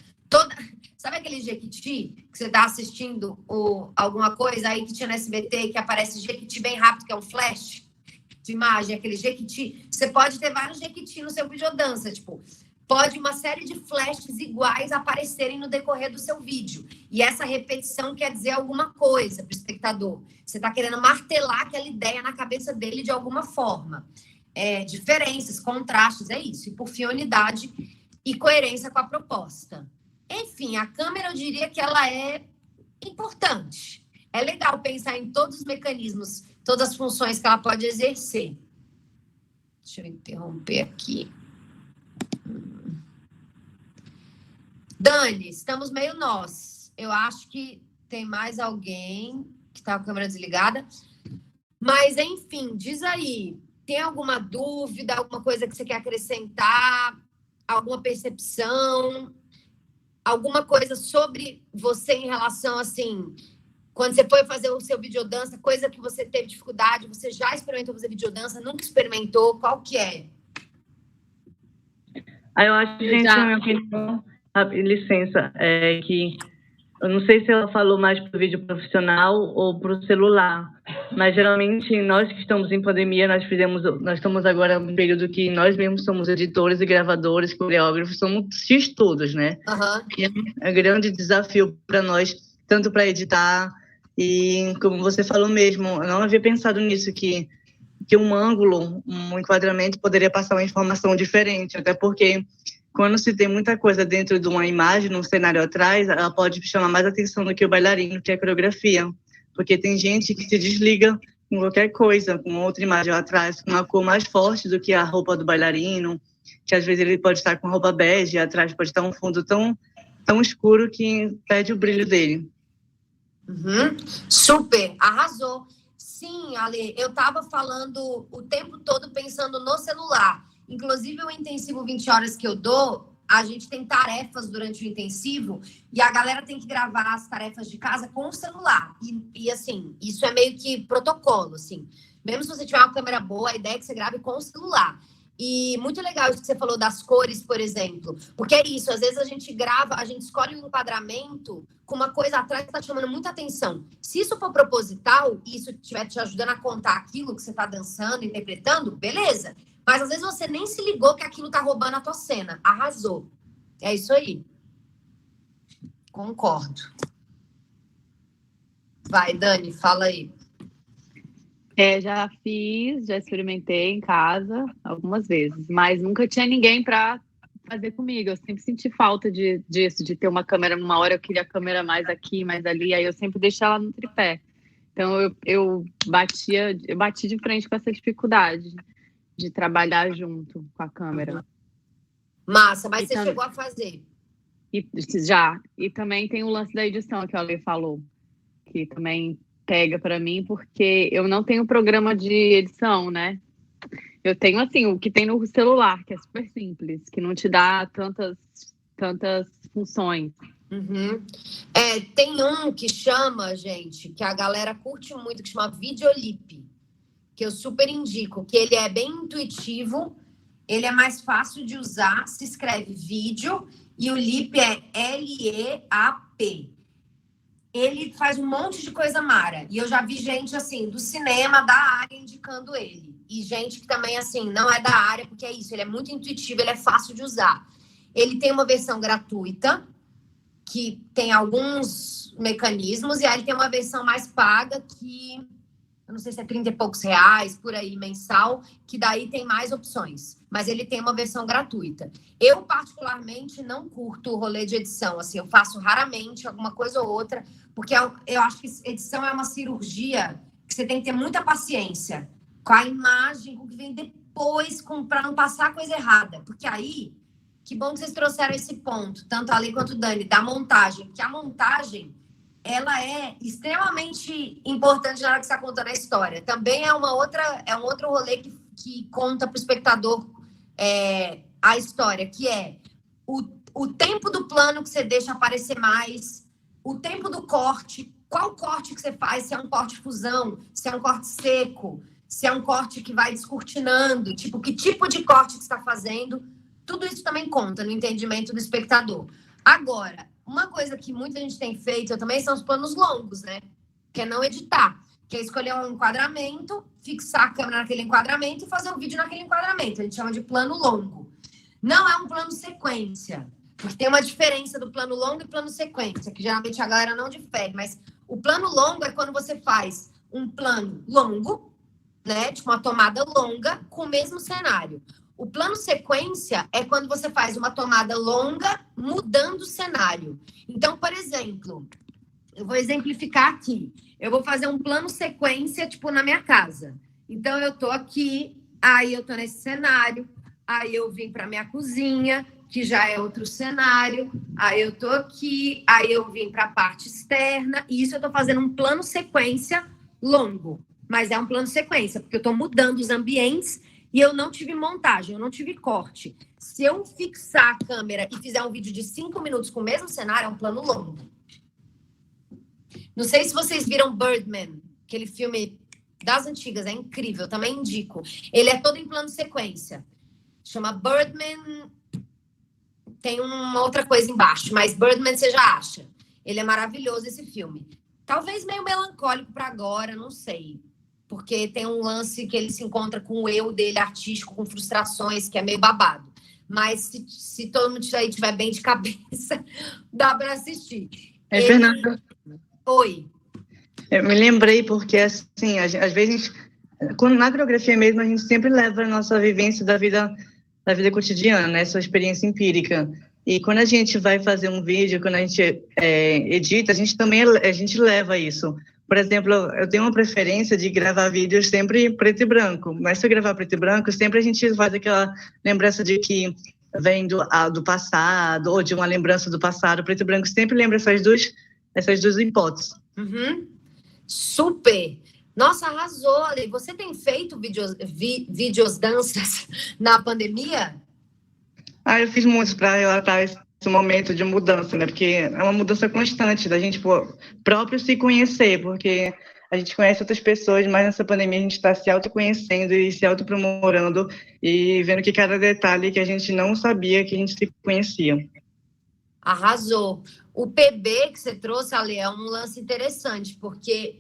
Sabe aquele Jequiti que você tá assistindo alguma coisa aí que tinha no SBT que aparece Jequiti bem rápido, que é um flash de imagem, aquele Jequiti? Você pode ter vários Jequiti no seu videodança, tipo, pode uma série de flashes iguais aparecerem no decorrer do seu vídeo. E essa repetição quer dizer alguma coisa para o espectador. Você está querendo martelar aquela ideia na cabeça dele de alguma forma. Diferenças, contrastes, é isso. E, por fim, unidade e coerência com a proposta. Enfim, a câmera, eu diria que ela é importante. É legal pensar em todos os mecanismos, todas as funções que ela pode exercer. Deixa eu interromper aqui. Dani, estamos meio nós. Eu acho que tem mais alguém que está com a câmera desligada. Mas, enfim, diz aí. Tem alguma dúvida, alguma coisa que você quer acrescentar? Alguma percepção? Alguma coisa sobre você em relação, assim, quando você foi fazer o seu videodança, coisa que você teve dificuldade, você já experimentou fazer videodança, nunca experimentou, qual que é? Eu acho, gente, na minha opinião, licença, que eu não sei se ela falou mais para o vídeo profissional ou para o celular, mas geralmente nós que estamos em pandemia, nós estamos agora no período que nós mesmos somos editores e gravadores, coreógrafos, somos X-todos, né? Uhum. É um grande desafio para nós, tanto para editar e, como você falou mesmo, eu não havia pensado nisso, que um ângulo, um enquadramento poderia passar uma informação diferente, até porque quando se tem muita coisa dentro de uma imagem, num cenário atrás, ela pode chamar mais atenção do que o bailarino, que é a coreografia. Porque tem gente que se desliga com qualquer coisa, com outra imagem atrás, com uma cor mais forte do que a roupa do bailarino, que às vezes ele pode estar com roupa bege, e atrás pode estar um fundo tão escuro que perde o brilho dele. Uhum. Super, arrasou. Sim, Ale, eu estava falando o tempo todo pensando no celular. Inclusive, o intensivo 20 horas que eu dou, a gente tem tarefas durante o intensivo e a galera tem que gravar as tarefas de casa com o celular. E assim, isso é meio que protocolo, assim. Mesmo se você tiver uma câmera boa, a ideia é que você grave com o celular. E muito legal isso que você falou das cores, por exemplo. Porque é isso, às vezes a gente grava, a gente escolhe um enquadramento com uma coisa atrás que está chamando muita atenção. Se isso for proposital e isso estiver te ajudando a contar aquilo que você está dançando, interpretando, beleza. Mas às vezes você nem se ligou que aquilo tá roubando a tua cena. Arrasou. É isso aí. Concordo. Vai, Dani, fala aí. Já experimentei em casa algumas vezes, mas nunca tinha ninguém para fazer comigo. Eu sempre senti falta disso, de ter uma câmera. Numa hora eu queria a câmera mais aqui, mais ali, aí eu sempre deixei ela no tripé. Então eu bati de frente com essa dificuldade de trabalhar junto com a câmera. Massa, mas você chegou a fazer? E também tem o lance da edição que a Ale falou, que também pega para mim, porque eu não tenho programa de edição, né? Eu tenho, assim, o que tem no celular, que é super simples, que não te dá tantas funções. Uhum. Tem um que chama, gente, que a galera curte muito, que chama Videolip, que eu super indico, que ele é bem intuitivo, ele é mais fácil de usar, se escreve vídeo, e o Lip é L-E-A-P. Ele faz um monte de coisa mara, e eu já vi gente, assim, do cinema, da área, indicando ele. E gente que também, assim, não é da área, porque é isso, ele é muito intuitivo, ele é fácil de usar. Ele tem uma versão gratuita, que tem alguns mecanismos, e aí ele tem uma versão mais paga, que eu não sei se é 30 e poucos reais, por aí, mensal, que daí tem mais opções. Mas ele tem uma versão gratuita. Eu, particularmente, não curto o rolê de edição. Assim, eu faço raramente alguma coisa ou outra, porque eu acho que edição é uma cirurgia que você tem que ter muita paciência com a imagem, com o que vem depois, para não passar coisa errada. Porque aí, que bom que vocês trouxeram esse ponto, tanto a Ale quanto o Dani, da montagem. Porque a montagem, ela é extremamente importante na hora que você está contando a história. Também é um outro rolê que conta para o espectador a história, que é o tempo do plano que você deixa aparecer mais, o tempo do corte, qual corte que você faz, se é um corte fusão, se é um corte seco, se é um corte que vai descortinando, tipo, que tipo de corte que você está fazendo, tudo isso também conta no entendimento do espectador. Agora, uma coisa que muita gente tem feito também são os planos longos, né? Que é não editar, que é escolher um enquadramento, fixar a câmera naquele enquadramento e fazer um vídeo naquele enquadramento. A gente chama de plano longo. Não é um plano sequência, porque tem uma diferença do plano longo e plano sequência, que geralmente a galera não difere, mas o plano longo é quando você faz um plano longo, né? Tipo uma tomada longa com o mesmo cenário. O plano sequência é quando você faz uma tomada longa mudando o cenário. Então, por exemplo, eu vou exemplificar aqui. Eu vou fazer um plano sequência, tipo, na minha casa. Então, eu tô aqui, aí eu tô nesse cenário, aí eu vim para minha cozinha, que já é outro cenário, aí eu tô aqui, aí eu vim para a parte externa, e isso eu tô fazendo um plano sequência longo. Mas é um plano sequência, porque eu tô mudando os ambientes e eu não tive montagem, eu não tive corte. Se eu fixar a câmera e fizer um vídeo de 5 minutos com o mesmo cenário, é um plano longo. Não sei se vocês viram Birdman, aquele filme das antigas, é incrível, também indico. Ele é todo em plano sequência. Chama Birdman, tem uma outra coisa embaixo, mas Birdman você já acha. Ele é maravilhoso, esse filme. Talvez meio melancólico para agora, não sei. Porque tem um lance que ele se encontra com o eu dele artístico, com frustrações, que é meio babado. Mas se todo mundo aí estiver bem de cabeça, dá para assistir. Fernanda. Oi. Eu me lembrei porque, assim, às vezes, quando na coreografia mesmo, a gente sempre leva a nossa vivência da vida cotidiana, né? Essa experiência empírica. E quando a gente vai fazer um vídeo, quando a gente edita, a gente leva isso. Por exemplo, eu tenho uma preferência de gravar vídeos sempre preto e branco, mas se eu gravar preto e branco, sempre a gente faz aquela lembrança de que vem do passado, ou de uma lembrança do passado. Preto e branco sempre lembra essas duas hipóteses. Uhum. Super! Nossa, arrasou, Ale. Você tem feito vídeos danças na pandemia? Eu fiz muitos para relatar esse momento de mudança, né? Porque é uma mudança constante da gente próprio se conhecer, porque a gente conhece outras pessoas, mas nessa pandemia a gente está se autoconhecendo e se autoaprimorando e vendo que cada detalhe que a gente não sabia que a gente se conhecia. Arrasou. O PB que você trouxe, Ale, é um lance interessante, porque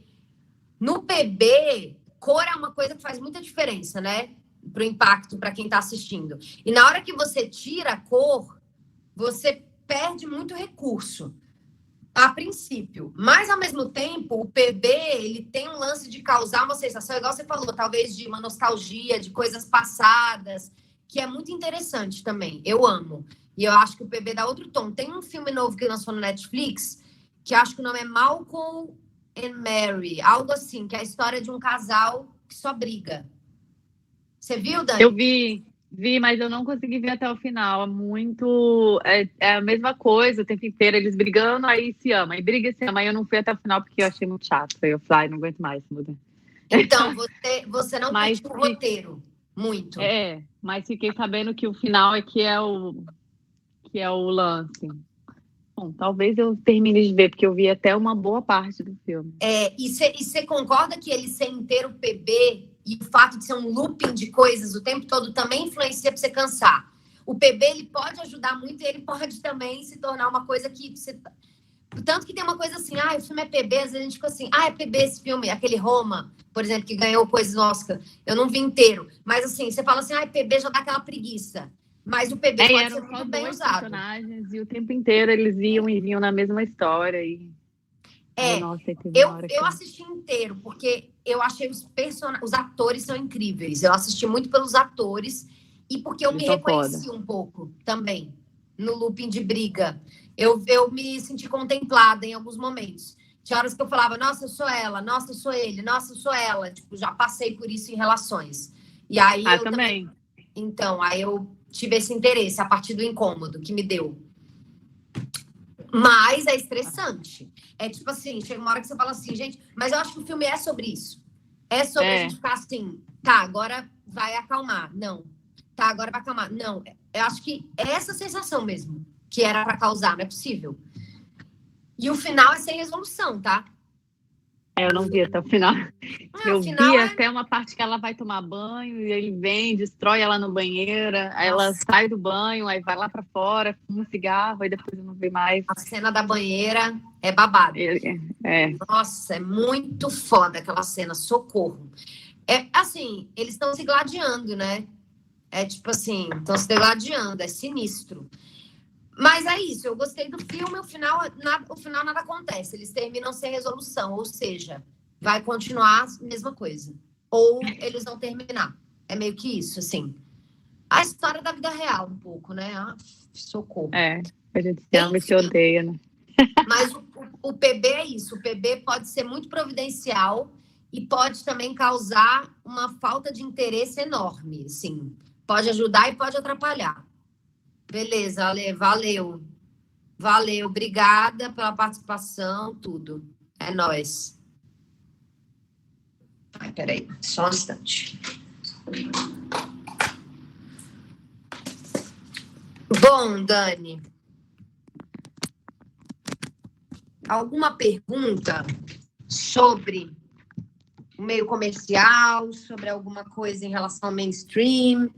no PB, cor é uma coisa que faz muita diferença, né? Para o impacto para quem está assistindo. E na hora que você tira a cor, você perde muito recurso, a princípio. Mas, ao mesmo tempo, o PB ele tem um lance de causar uma sensação, igual você falou, talvez de uma nostalgia, de coisas passadas, que é muito interessante também. Eu amo. E eu acho que o PB dá outro tom. Tem um filme novo que lançou no Netflix, que acho que o nome é Malcolm and Mary, algo assim, que é a história de um casal que só briga. Você viu, Dani? Eu vi, mas eu não consegui ver até o final. É a mesma coisa o tempo inteiro, eles brigando, aí se ama, aí briga e se ama. Aí eu não fui até o final porque eu achei muito chato. Aí eu falei, não aguento mais, muda. Então, você não curtiu o roteiro, muito. Mas fiquei sabendo que o final é que é o lance. Bom, talvez eu termine de ver, porque eu vi até uma boa parte do filme. E você concorda que ele ser inteiro PB e o fato de ser um looping de coisas o tempo todo também influencia para você cansar? O PB, ele pode ajudar muito e ele pode também se tornar uma coisa que você... Tanto que tem uma coisa assim, o filme é PB, às vezes a gente fica assim, é PB esse filme, aquele Roma, por exemplo, que ganhou coisas no Oscar. Eu não vi inteiro. Mas assim, você fala assim, PB já dá aquela preguiça. Mas o PB pode ser muito bem usado. Personagens, e o tempo inteiro eles iam e vinham na mesma história. Eu assisti inteiro, porque eu achei os atores são incríveis. Eu assisti muito pelos atores e porque eu me reconheci um pouco também no looping de briga. Eu me senti contemplada em alguns momentos. Tinha horas que eu falava, nossa, eu sou ela, nossa, eu sou ele, nossa, eu sou ela. Tipo, já passei por isso em relações. E aí eu também. Então, aí eu tive esse interesse a partir do incômodo que me deu. Mas é estressante. É tipo assim, chega uma hora que você fala assim, gente, mas eu acho que o filme é sobre isso. É sobre a gente ficar assim, tá, agora vai acalmar. Não. Tá, agora vai acalmar. Não. Eu acho que é essa sensação mesmo que era pra causar, não é possível. E o final é sem resolução, tá? Eu não vi até o final. Eu Afinal, vi até uma parte que ela vai tomar banho e ele vem, destrói ela no banheiro, aí ela sai do banho, aí vai lá pra fora, fuma um cigarro, e depois eu não vi mais. a cena da banheira é babado. É. Nossa, é muito foda aquela cena, socorro. É assim, eles estão se gladiando, né? É tipo assim, estão se degladiando, é sinistro. Mas é isso, eu gostei do filme, o final nada acontece, eles terminam sem resolução, ou seja, vai continuar a mesma coisa. Ou eles vão terminar. É meio que isso, assim. A história da vida real, um pouco, né? Ah, socorro. A gente se ama e se odeia, né? Mas o PB é isso, o PB pode ser muito providencial e pode também causar uma falta de interesse enorme, assim. Pode ajudar e pode atrapalhar. Beleza, Ale, valeu. Valeu, obrigada pela participação, tudo. É nóis. Ai, peraí, só um instante. Bom, Dani, alguma pergunta sobre o meio comercial, sobre alguma coisa em relação ao mainstream?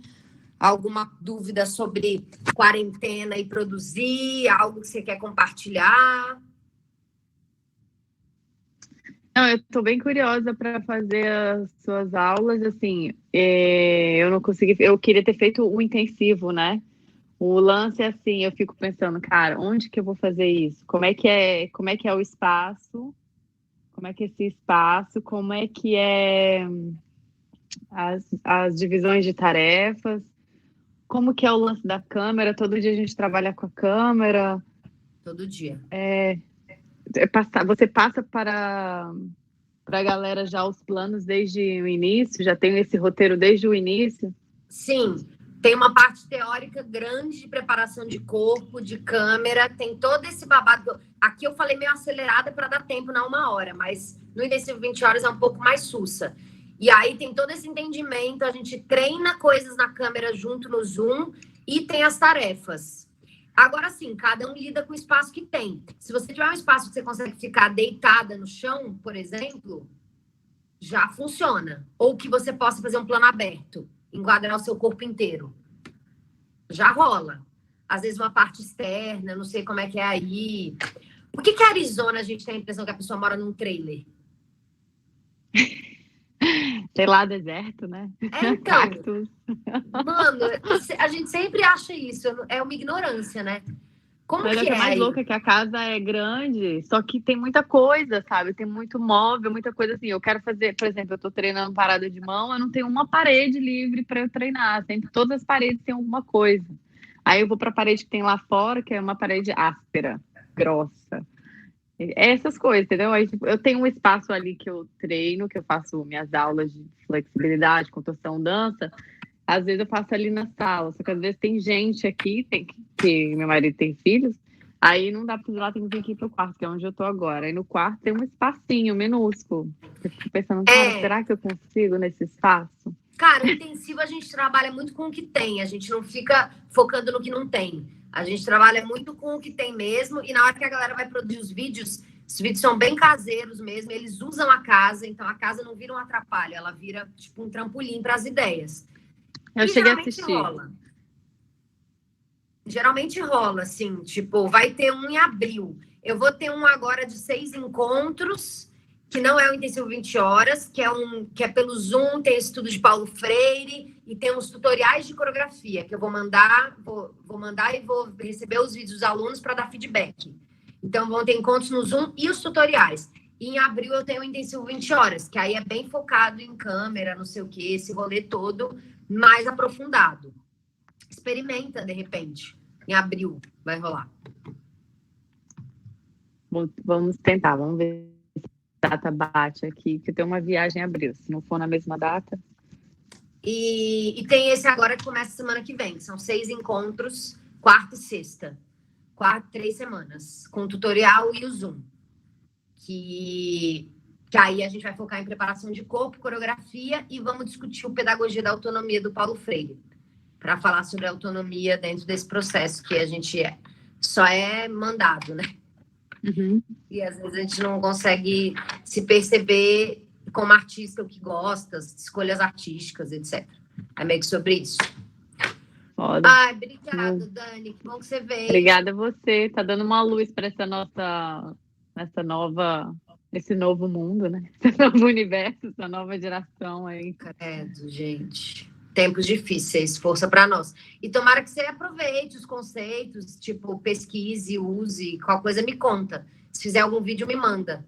Alguma dúvida sobre quarentena e produzir? Algo que você quer compartilhar? Não, eu estou bem curiosa para fazer as suas aulas, assim, eu não consegui, eu queria ter feito um intensivo, né? O lance é assim, eu fico pensando, cara, onde que eu vou fazer isso? Como é que é o espaço? Como é que é esse espaço? Como é que é as divisões de tarefas? Como que é o lance da câmera? Todo dia a gente trabalha com a câmera. Todo dia. Você passa para a galera já os planos desde o início? Já tem esse roteiro desde o início? Sim, tem uma parte teórica grande de preparação de corpo, de câmera, tem todo esse babado. Aqui eu falei meio acelerada para dar tempo na 1 hora, mas no intensivo 20 horas é um pouco mais sussa. E aí tem todo esse entendimento, a gente treina coisas na câmera junto no Zoom e tem as tarefas. Agora sim, cada um lida com o espaço que tem. Se você tiver um espaço que você consegue ficar deitada no chão, por exemplo, já funciona. Ou que você possa fazer um plano aberto, enquadrar o seu corpo inteiro. Já rola. Às vezes uma parte externa, não sei como é que é aí. Por que Arizona a gente tem a impressão que a pessoa mora num trailer? Sei lá, deserto, né? Então, Cactus. Mano, a gente sempre acha isso. É uma ignorância, né? Como Mas que é é mais aí? louca que a casa é grande, só que tem muita coisa, sabe? Tem muito móvel, muita coisa assim. Eu quero fazer, por exemplo, eu tô treinando parada de mão, eu não tenho uma parede livre para eu treinar. Sempre todas as paredes têm alguma coisa. Aí eu vou para a parede que tem lá fora, que é uma parede áspera, grossa. Essas coisas, entendeu? Aí, tipo, eu tenho um espaço ali que eu treino, que eu faço minhas aulas de flexibilidade, contorção, dança. Às vezes eu faço ali na sala, só que às vezes tem gente aqui, que meu marido tem filhos, aí não dá para ir lá, tem que ir pro quarto, que é onde eu tô agora. Aí no quarto tem um espacinho minúsculo. Eu fico pensando, cara, será que eu consigo nesse espaço? Cara, no intensivo a gente trabalha muito com o que tem, a gente não fica focando no que não tem. A gente trabalha muito com o que tem mesmo, e na hora que a galera vai produzir os vídeos são bem caseiros mesmo, eles usam a casa, então a casa não vira um atrapalho, ela vira tipo um trampolim para as ideias. Eu cheguei a assistir. Geralmente rola, assim, tipo, vai ter um em abril. Eu vou ter um agora de 6 encontros, que não é o intensivo 20 horas, que é pelo Zoom, tem estudo de Paulo Freire e tem uns tutoriais de coreografia que eu vou mandar e vou receber os vídeos dos alunos para dar feedback. Então, vão ter encontros no Zoom e os tutoriais. E em abril eu tenho o intensivo 20 horas, que aí é bem focado em câmera, não sei o quê, esse rolê todo mais aprofundado. Experimenta, de repente. Em abril vai rolar. Vamos tentar, vamos ver se a data bate aqui, que eu tenho uma viagem em abril. Se não for na mesma data. E tem esse agora que começa semana que vem. São 6 encontros, quarta e sexta. 3 semanas. Com o tutorial e o Zoom. Que aí a gente vai focar em preparação de corpo, coreografia e vamos discutir o Pedagogia da Autonomia do Paulo Freire. Para falar sobre a autonomia dentro desse processo que a gente só é mandado, né? Uhum. E às vezes a gente não consegue se perceber como artista o que gosta, escolhas artísticas, etc. É meio que sobre isso. Foda. Ai, obrigada, Dani. Que bom que você veio. Obrigada a você. Tá dando uma luz para esse novo mundo, né? Esse novo universo, essa nova geração aí. Credo, gente. Tempos difíceis, força para nós. E tomara que você aproveite os conceitos, tipo, pesquise, use, qualquer coisa me conta. Se fizer algum vídeo, me manda.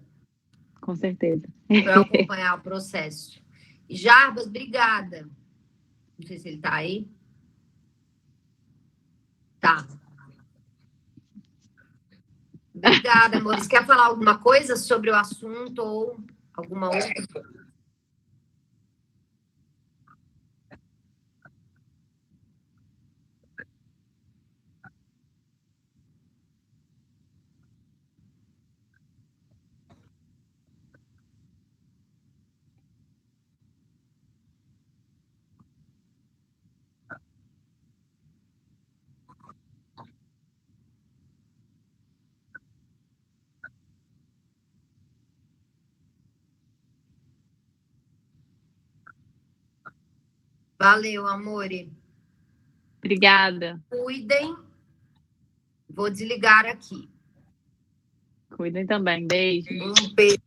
Com certeza. Para eu acompanhar o processo. E Jarbas, obrigada. Não sei se ele tá aí. Tá. Obrigada, amor. Você quer falar alguma coisa sobre o assunto ou alguma outra? Valeu, amore. Obrigada. Cuidem. Vou desligar aqui. Cuidem também. Beijo. Um beijo.